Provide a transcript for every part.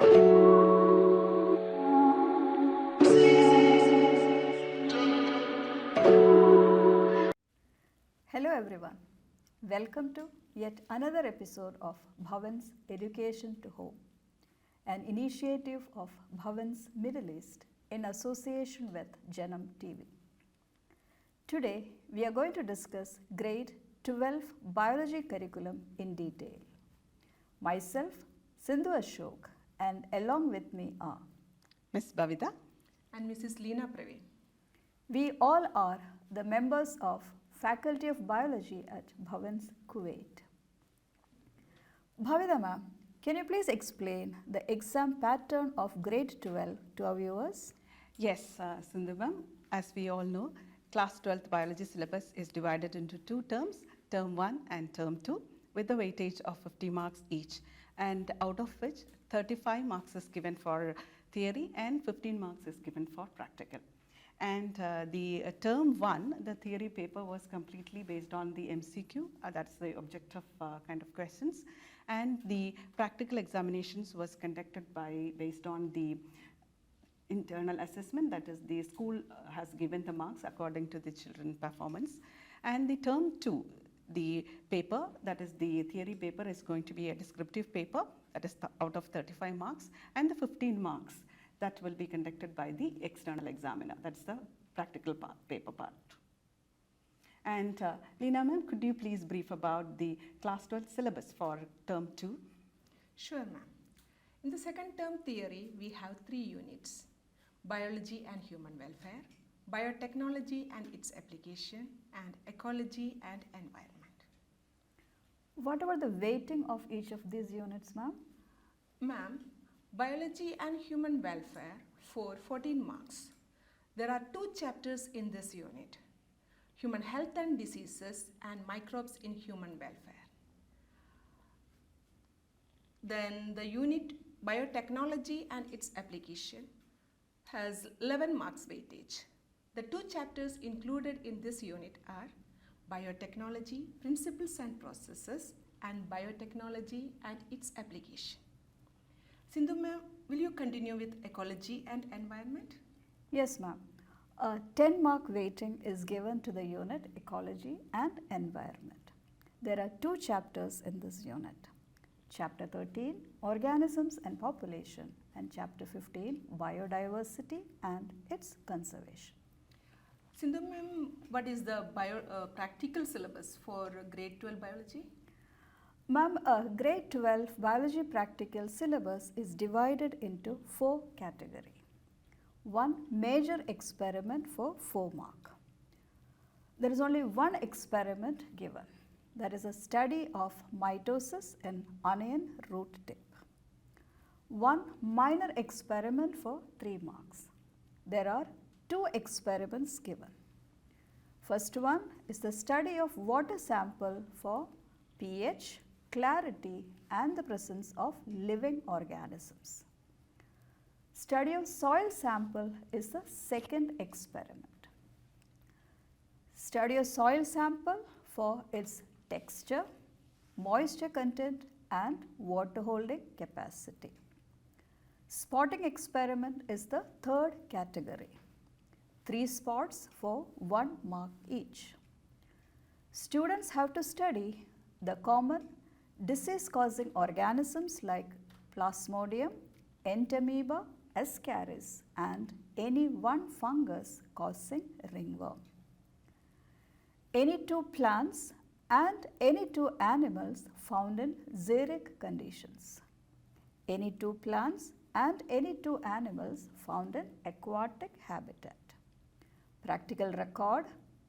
Hello everyone, welcome to yet another episode of Bhavan's Education to Home, an initiative of Bhavan's Middle East in association with Janam TV. Today we are going to discuss grade 12 biology curriculum in detail. Myself, Sindhu Ashok, and along with me are Ms. Bhavita and Mrs. Leena Praveen. we all are the members of Faculty of Biology at Bhavan's Kuwait. Bhavita ma'am, can you please explain the exam pattern of grade 12 to our viewers? Yes, Sindhu ma'am, as we all know, class 12th biology syllabus is divided into two terms, term 1 and term 2, with a weightage of 50 marks each, and out of which 35 marks is given for theory and 15 marks is given for practical. And the term 1, the theory paper was completely based on the MCQ, that's the objective kind of questions, and the practical examinations was conducted based on the internal assessment, that is the school has given the marks according to the children performance. And the term 2, the paper, that is the theory paper, is going to be a descriptive paper, that is out of 35 marks, and the 15 marks that will be conducted by the external examiner, that's the practical part, paper part. And Leena ma'am, could you please brief about the class 12 syllabus for term 2? Sure, ma'am. In the second term theory, we have 3 units: biology and human welfare, biotechnology and its application, and ecology and environment. What about the weighting of each of these units, ma'am? Ma'am, biology and human welfare for 14 marks. There are 2 chapters in this unit: human health and diseases and microbes in human welfare. Then the unit biotechnology and its application has 11 marks weightage. The 2 chapters included in this unit are biotechnology, principles and processes, and biotechnology and its application. Sindhu ma'am, will you continue with ecology and environment? Yes, ma'am. A 10-mark weighting is given to the unit Ecology and Environment. There are 2 chapters in this unit. Chapter 13, Organisms and Population, and Chapter 15, Biodiversity and its Conservation. Sindhu ma'am, what is the practical syllabus for grade 12 biology? Ma'am, a grade 12 biology practical syllabus is divided into 4 categories. 1 major experiment for 4 mark. There is only one experiment given. That is a study of mitosis in onion root tip. 1 minor experiment for 3 marks. There are 2 experiments given. First one is the study of water sample for pH, clarity and the presence of living organisms. Study of soil sample is the second experiment. Study of soil sample for its texture, moisture content and water holding capacity. Spotting experiment is the third category. 3 spots for 1 mark each. Students have to study the common disease-causing organisms like Plasmodium, Entamoeba, Ascaris and any one fungus causing ringworm. Any 2 plants and any 2 animals found in xeric conditions. Any 2 plants and any 2 animals found in aquatic habitat. Practical record,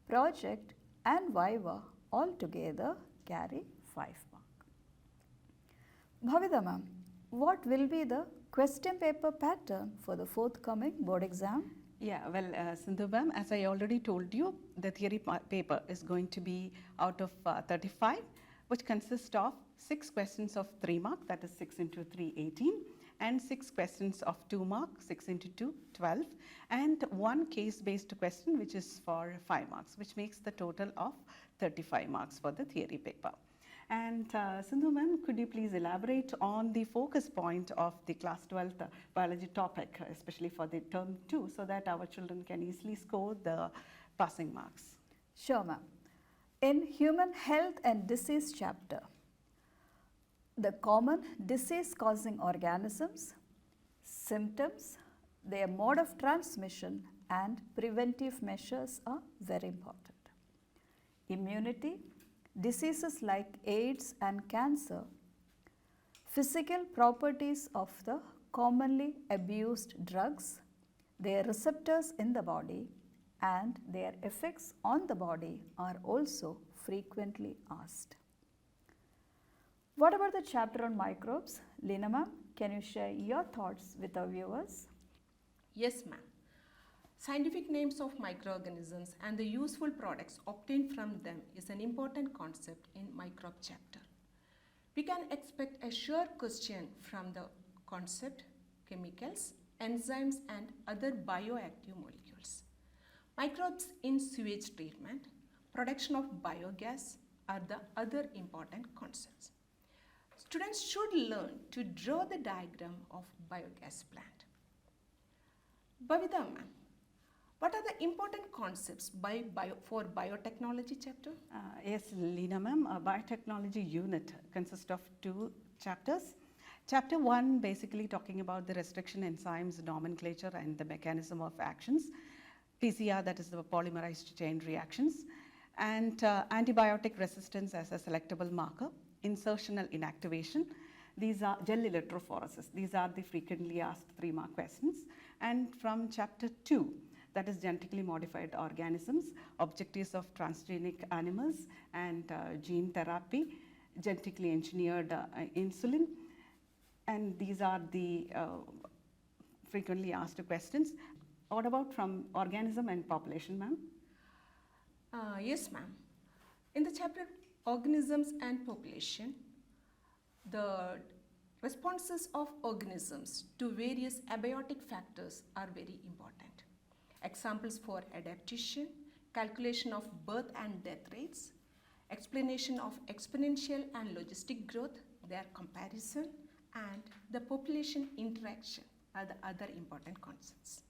project and viva all together carry 5 marks. Bhavita ma'am, what will be the question paper pattern for the forthcoming board exam? Yeah, well, Sindhu ma'am, as I already told you, the theory paper is going to be out of 35, which consists of 6 questions of 3 mark, that is 6 into 3, 18, and 6 questions of 2 mark, 6 into 2, 12, and 1 case-based question which is for 5 marks, which makes the total of 35 marks for the theory paper. And Sindhu ma'am, could you please elaborate on the focus point of the class 12th biology topic, especially for the term 2, so that our children can easily score the passing marks? Sure, ma'am. In Human Health and Disease chapter, the common disease-causing organisms, symptoms, their mode of transmission and preventive measures are very important. Immunity, diseases like AIDS and cancer, physical properties of the commonly abused drugs, their receptors in the body and their effects on the body are also frequently asked. What about the chapter on microbes? Leena ma'am, can you share your thoughts with our viewers? Yes, ma'am. Scientific names of microorganisms and the useful products obtained from them is an important concept in microbe chapter. We can expect a sure question from the concept, chemicals, enzymes and other bioactive molecules. Microbes in sewage treatment, production of biogas are the other important concepts. Students should learn to draw the diagram of biogas plant. Bhavita ma'am, what are the important concepts for biotechnology chapter? Yes, Leena ma'am, a biotechnology unit consists of 2 chapters. Chapter 1 basically talking about the restriction enzymes, nomenclature and the mechanism of actions. PCR, that is the polymerized chain reactions, and antibiotic resistance as a selectable marker, insertional inactivation. These are gel electrophoresis. These are the frequently asked 3-mark questions. And from chapter 2, that is genetically modified organisms, objectives of transgenic animals and gene therapy, genetically engineered insulin. And these are the frequently asked questions. What about from organism and population, ma'am? Yes, ma'am. In the chapter organisms and population, the responses of organisms to various abiotic factors are very important. Examples for adaptation, calculation of birth and death rates, explanation of exponential and logistic growth, their comparison, and the population interaction are the other important concepts.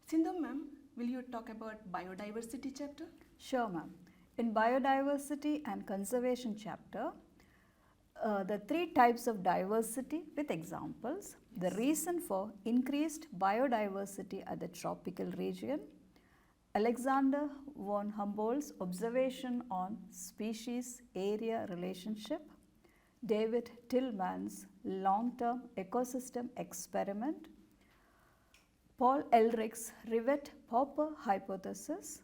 Sindhu ma'am, will you talk about biodiversity chapter? Sure, ma'am. In biodiversity and conservation chapter, the 3 types of diversity with examples, the reason for increased biodiversity at the tropical region, Alexander von Humboldt's observation on species-area relationship, David Tillman's long-term ecosystem experiment, Paul Ehrlich's Rivet-Popper hypothesis,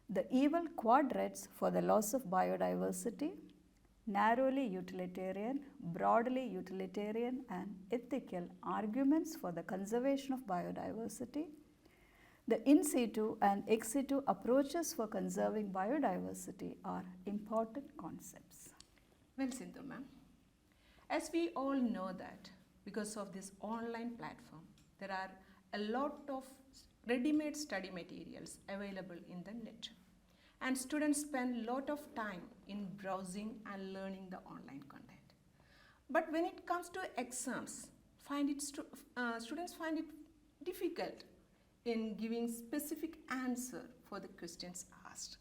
the evil quadrates for the loss of biodiversity, narrowly utilitarian, broadly utilitarian and ethical arguments for the conservation of biodiversity, the in situ and ex situ approaches for conserving biodiversity are important concepts. Well, Sindhu ma'am, as we all know that because of this online platform, there are a lot of ready-made study materials available in the net. And students spend a lot of time in browsing and learning the online content. But when it comes to exams, students find it difficult in giving specific answer for the questions asked.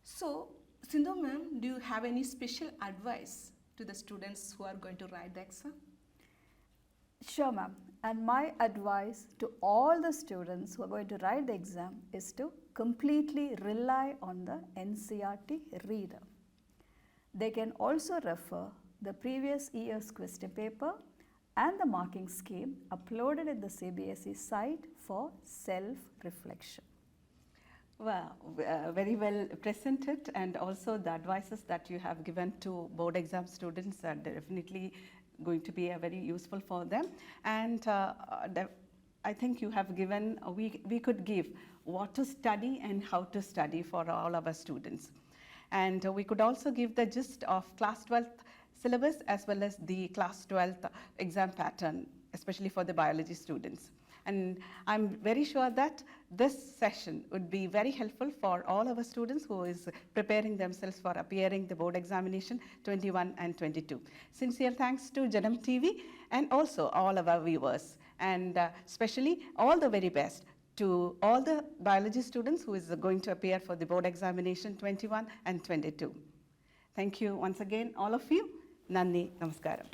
So, Sindhu ma'am, do you have any special advice to the students who are going to write the exam? Sure, ma'am. And my advice to all the students who are going to write the exam is to completely rely on the NCERT reader. They can also refer the previous year's question paper and the marking scheme uploaded in the CBSE site for self-reflection. Well, very well presented, and also the advices that you have given to board exam students are definitely going to be very useful for them. And I think you have given, we could give what to study and how to study for all our students. And we could also give the gist of class 12th syllabus as well as the class 12th exam pattern, especially for the biology students. And I'm very sure that this session would be very helpful for all our students who is preparing themselves for appearing the board examination 21 and 22. Sincere thanks to Janam TV and also all our viewers, and especially all the very best to all the biology students who is going to appear for the board examination 21 and 22. Thank you once again, all of you. Nandi, namaskaram.